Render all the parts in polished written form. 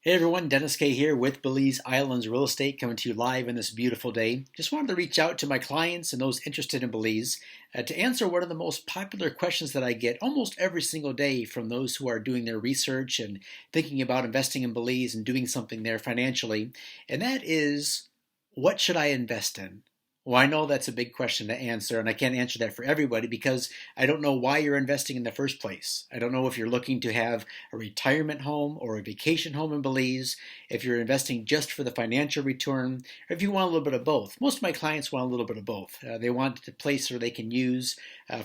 Hey everyone, Dennis Caye here with Belize Islands Real Estate coming to you live in this beautiful day. Just wanted to reach out to my clients and those interested in Belize to answer one of the most popular questions that I get almost every single day from those who are doing their research and thinking about investing in Belize and doing something there financially. And that is, what should I invest in? Well, I know that's a big question to answer, and I can't answer that for everybody because I don't know why you're investing in the first place. I don't know if you're looking to have a retirement home or a vacation home in Belize, if you're investing just for the financial return, or if you want a little bit of both. Most of my clients want a little bit of both. They want a place where they can use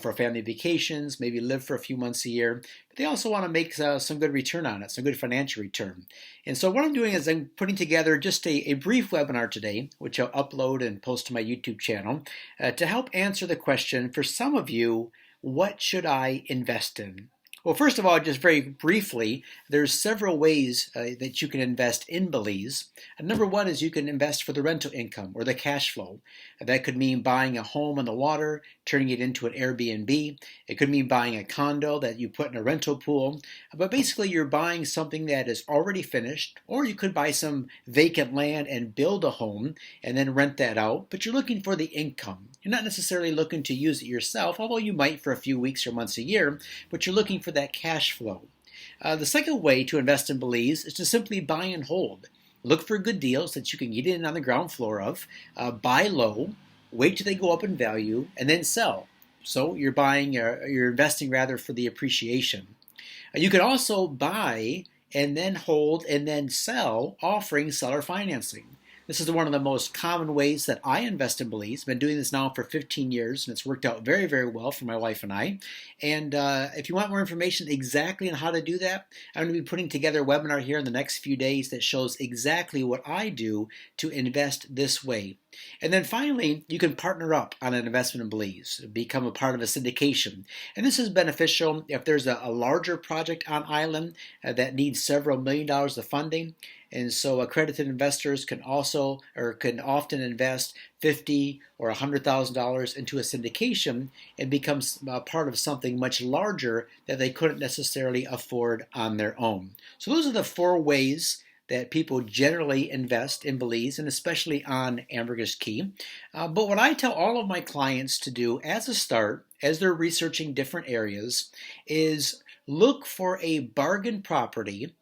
for family vacations, maybe live for a few months a year, but they also want to make some good return on it, some good financial return. And so what I'm doing is I'm putting together just a brief webinar today, which I'll upload and post to my YouTube channel, to help answer the question for some of you, what should I invest in? Well, first of all, just very briefly, there's several ways that you can invest in Belize. Number one is you can invest for the rental income or the cash flow. That could mean buying a home on the water, turning it into an Airbnb. It could mean buying a condo that you put in a rental pool. But basically, you're buying something that is already finished, or you could buy some vacant land and build a home and then rent that out. But you're looking for the income. You're not necessarily looking to use it yourself, although you might for a few weeks or months a year, but you're looking for that cash flow. The second way to invest in Belize is to simply buy and hold. Look for good deals that you can get in on the ground floor of, buy low, wait till they go up in value, and then sell. So you're investing rather for the appreciation. You can also buy and then hold and then sell, offering seller financing. This is one of the most common ways that I invest in Belize. I've been doing this now for 15 years, and it's worked out very, very well for my wife and I. And if you want more information exactly on how to do that, I'm going to be putting together a webinar here in the next few days that shows exactly what I do to invest this way. And then finally, you can partner up on an investment in Belize, become a part of a syndication. And this is beneficial if there's a larger project on island that needs several $1,000,000 of funding. And so accredited investors can often invest $50,000 or $100,000 into a syndication and become part of something much larger that they couldn't necessarily afford on their own. So those are the four ways that people generally invest in Belize, and especially on Ambergris Caye. But what I tell all of my clients to do as a start, as they're researching different areas, is look for a bargain property,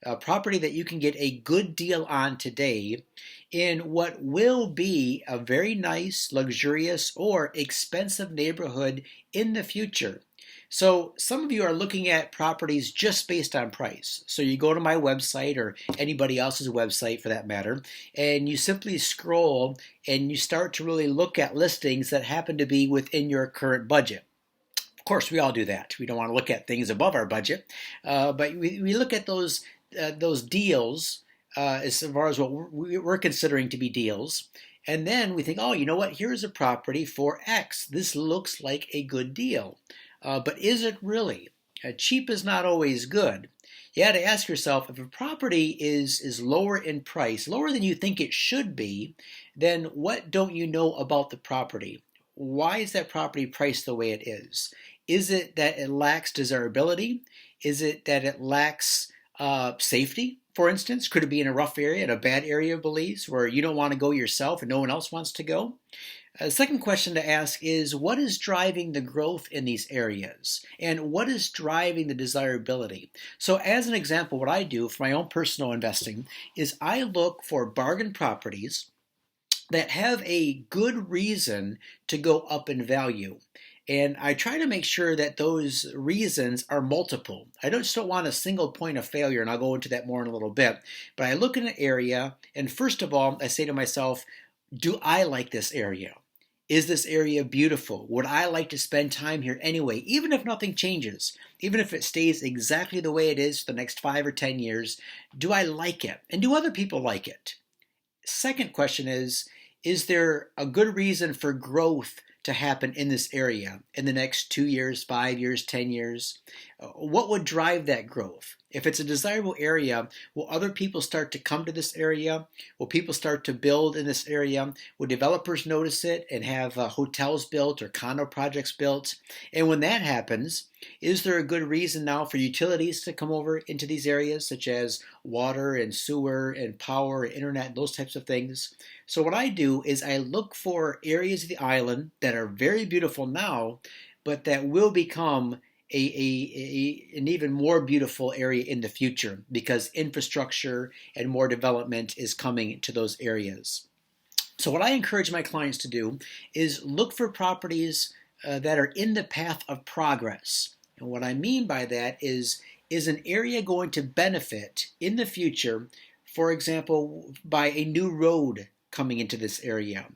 a property that you can get a good deal on today in what will be a very nice, luxurious, or expensive neighborhood in the future. So some of you are looking at properties just based on price. So you go to my website or anybody else's website for that matter, and you simply scroll and you start to really look at listings that happen to be within your current budget. Of course, we all do that. We don't want to look at things above our budget, but we look at those deals as far as what we're considering to be deals. And then we think, oh, you know what? Here's a property for X. This looks like a good deal. But is it really? Cheap is not always good. You had to ask yourself, if a property is lower in price, lower than you think it should be, then what don't you know about the property? Why is that property priced the way it is? Is it that it lacks desirability? Is it that it lacks safety, for instance? Could it be in a rough area, in a bad area of Belize, where you don't want to go yourself and no one else wants to go? The second question to ask is, what is driving the growth in these areas? And what is driving the desirability? So as an example, what I do for my own personal investing is I look for bargain properties that have a good reason to go up in value. And I try to make sure that those reasons are multiple. I just don't want a single point of failure, and I'll go into that more in a little bit. But I look at an area, and first of all, I say to myself, do I like this area? Is this area beautiful? Would I like to spend time here anyway, even if nothing changes? Even if it stays exactly the way it is for the next 5 or 10 years, do I like it? And do other people like it? Second question is there a good reason for growth to happen in this area in the next 2 years, 5 years, 10 years? What would drive that growth? If it's a desirable area, will other people start to come to this area? Will people start to build in this area? Will developers notice it and have hotels built or condo projects built? And when that happens, is there a good reason now for utilities to come over into these areas, such as water and sewer and power, and internet, those types of things? So what I do is I look for areas of the island that are very beautiful now, but that will become an even more beautiful area in the future because infrastructure and more development is coming to those areas. So what I encourage my clients to do is look for properties that are in the path of progress. And what I mean by that is an area going to benefit in the future, for example, by a new road coming into this area?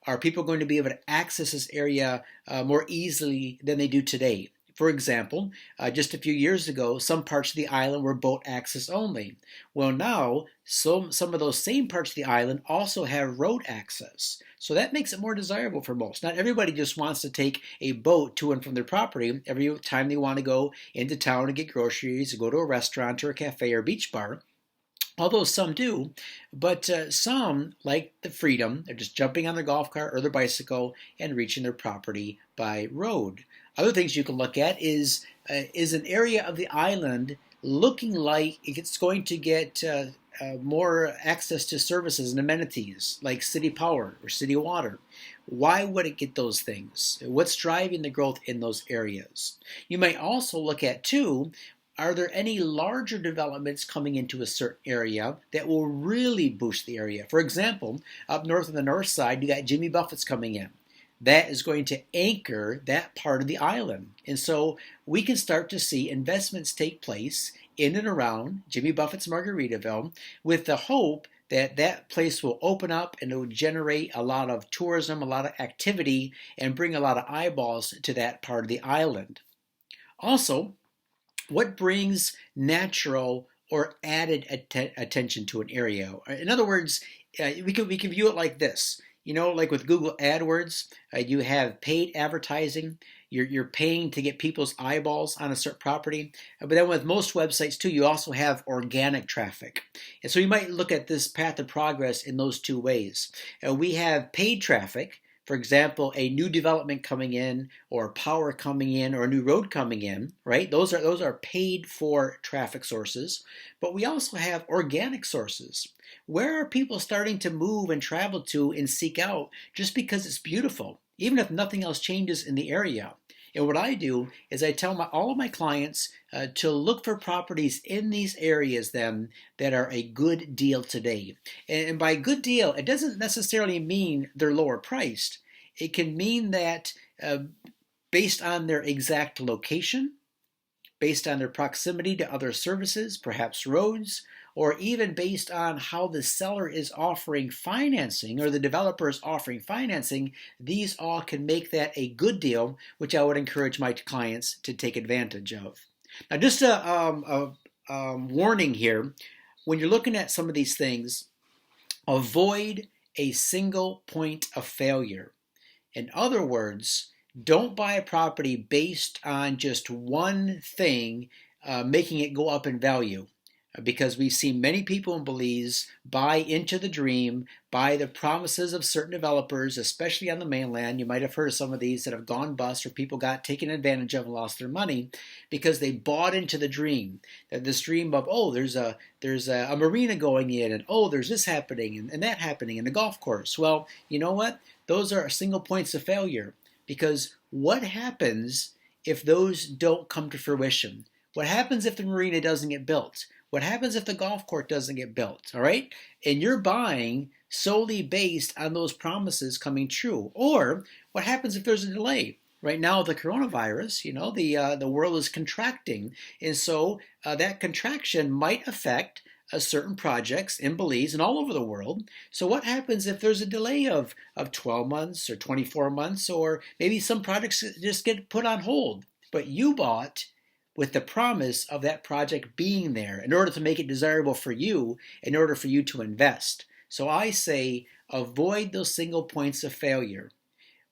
Are people going to be able to access this area more easily than they do today? For example, just a few years ago, some parts of the island were boat access only. Well, now, some of those same parts of the island also have road access. So that makes it more desirable for most. Not everybody just wants to take a boat to and from their property every time they want to go into town and get groceries, or go to a restaurant or a cafe or beach bar. Although some do, but some like the freedom. They're just jumping on their golf cart or their bicycle and reaching their property by road. Other things you can look at is an area of the island looking like it's going to get more access to services and amenities like city power or city water. Why would it get those things? What's driving the growth in those areas? You might also look at, too, are there any larger developments coming into a certain area that will really boost the area? For example, up north on the north side, you got Jimmy Buffett's coming in. That is going to anchor that part of the island. And so we can start to see investments take place in and around Jimmy Buffett's Margaritaville with the hope that that place will open up and it will generate a lot of tourism, a lot of activity, and bring a lot of eyeballs to that part of the island. Also, what brings natural or added attention to an area? In other words, we can view it like this. You know, like with Google AdWords, you have paid advertising. You're paying to get people's eyeballs on a certain property. But then with most websites too, you also have organic traffic. And so you might look at this path of progress in those two ways. We have paid traffic. For example, a new development coming in, or power coming in, or a new road coming in, right? Those are paid for traffic sources. But we also have organic sources. Where are people starting to move and travel to and seek out just because it's beautiful, even if nothing else changes in the area? And what I do is I tell all of my clients to look for properties in these areas then that are a good deal today. And by good deal, it doesn't necessarily mean they're lower priced. It can mean that based on their exact location, based on their proximity to other services, perhaps roads, or even based on how the seller is offering financing or the developer is offering financing, these all can make that a good deal, which I would encourage my clients to take advantage of. Now, just a warning here, when you're looking at some of these things, avoid a single point of failure. In other words, don't buy a property based on just one thing making it go up in value. Because we've seen many people in Belize buy into the dream, buy the promises of certain developers, especially on the mainland. You might have heard of some of these that have gone bust or people got taken advantage of and lost their money because they bought into the dream. This dream of, oh, there's a marina going in, and oh, there's this happening and that happening in the golf course. Well, you know what? Those are single points of failure, because what happens if those don't come to fruition? What happens if the marina doesn't get built? What happens if the golf course doesn't get built? All right? And you're buying solely based on those promises coming true. Or what happens if there's a delay? Right now, the coronavirus, the world is contracting. And so that contraction might affect certain projects in Belize and all over the world. So what happens if there's a delay of 12 months or 24 months, or maybe some projects just get put on hold, but you bought with the promise of that project being there in order to make it desirable for you, in order for you to invest. So I say avoid those single points of failure.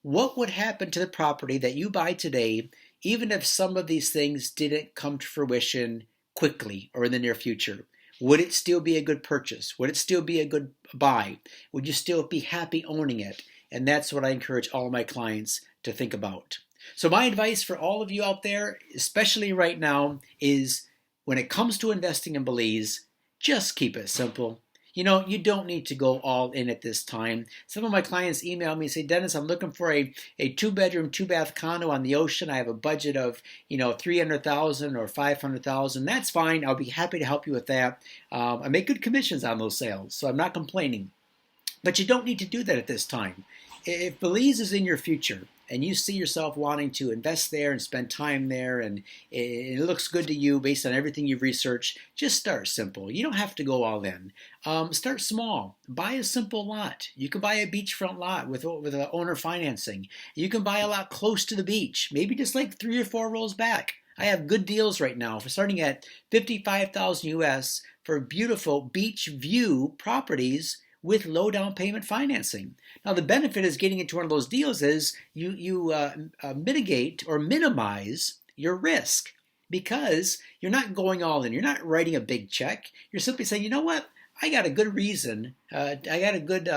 What would happen to the property that you buy today, even if some of these things didn't come to fruition quickly or in the near future? Would it still be a good purchase? Would it still be a good buy? Would you still be happy owning it? And that's what I encourage all of my clients to think about. So my advice for all of you out there, especially right now, is when it comes to investing in Belize, just keep it simple. You don't need to go all in at this time. Some of my clients email me and say, Dennis, I'm looking for a 2-bedroom, 2-bath condo on the ocean. I have a budget of, $300,000 or $500,000. That's fine. I'll be happy to help you with that. I make good commissions on those sales, so I'm not complaining. But you don't need to do that at this time. If Belize is in your future and you see yourself wanting to invest there and spend time there and it looks good to you based on everything you've researched, just start simple. You don't have to go all in. Start small. Buy a simple lot. You can buy a beachfront lot with owner financing. You can buy a lot close to the beach, maybe just like 3 or 4 rows back. I have good deals right now for starting at $55,000 US for beautiful beach view properties with low down payment financing. Now the benefit is getting into one of those deals is you mitigate or minimize your risk because you're not going all in. You're not writing a big check. You're simply saying, you know what? I got a good reason. I got a good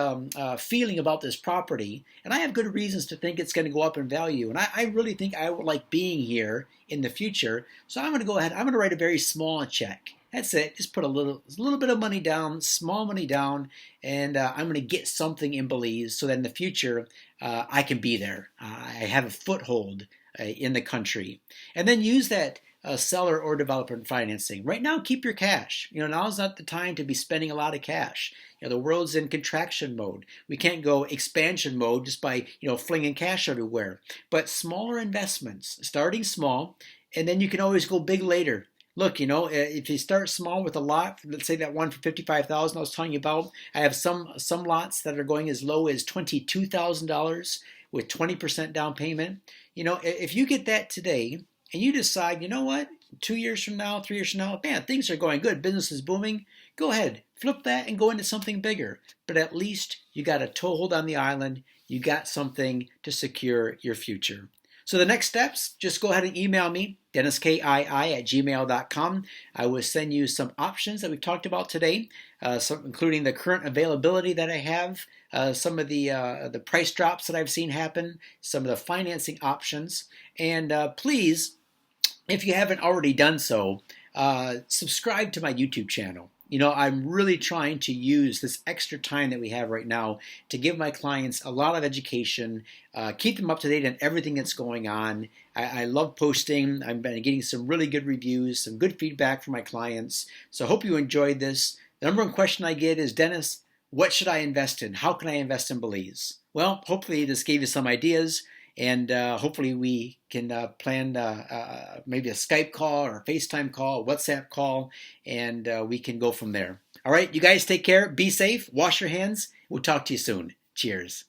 feeling about this property, and I have good reasons to think it's going to go up in value. And I really think I would like being here in the future. So I'm going to go ahead. I'm going to write a very small check. That's it. Just put a little bit of money down, small money down, and I'm going to get something in Belize so that in the future I can be there. I have a foothold in the country, and then use that seller or developer financing. Right now, keep your cash. Now's not the time to be spending a lot of cash. The world's in contraction mode. We can't go expansion mode just by flinging cash everywhere. But smaller investments, starting small, and then you can always go big later. Look, if you start small with a lot, let's say that one for $55,000 I was telling you about, I have some lots that are going as low as $22,000 with 20% down payment. If you get that today and you decide, you know what, 2 years from now, 3 years from now, man, things are going good, business is booming, go ahead, flip that and go into something bigger. But at least you got a toehold on the island, you got something to secure your future. So the next steps, just go ahead and email me, denniskii@gmail.com. I will send you some options that we've talked about today, including the current availability that I have, some of the price drops that I've seen happen, some of the financing options. And please, if you haven't already done so, subscribe to my YouTube channel. I'm really trying to use this extra time that we have right now to give my clients a lot of education, keep them up to date on everything that's going on. I love posting. I've been getting some really good reviews, some good feedback from my clients. So I hope you enjoyed this. The number one question I get is, Dennis, what should I invest in? How can I invest in Belize? Well, hopefully this gave you some ideas. And hopefully we can plan maybe a Skype call or a FaceTime call, a WhatsApp call, and we can go from there. All right, you guys take care. Be safe. Wash your hands. We'll talk to you soon. Cheers.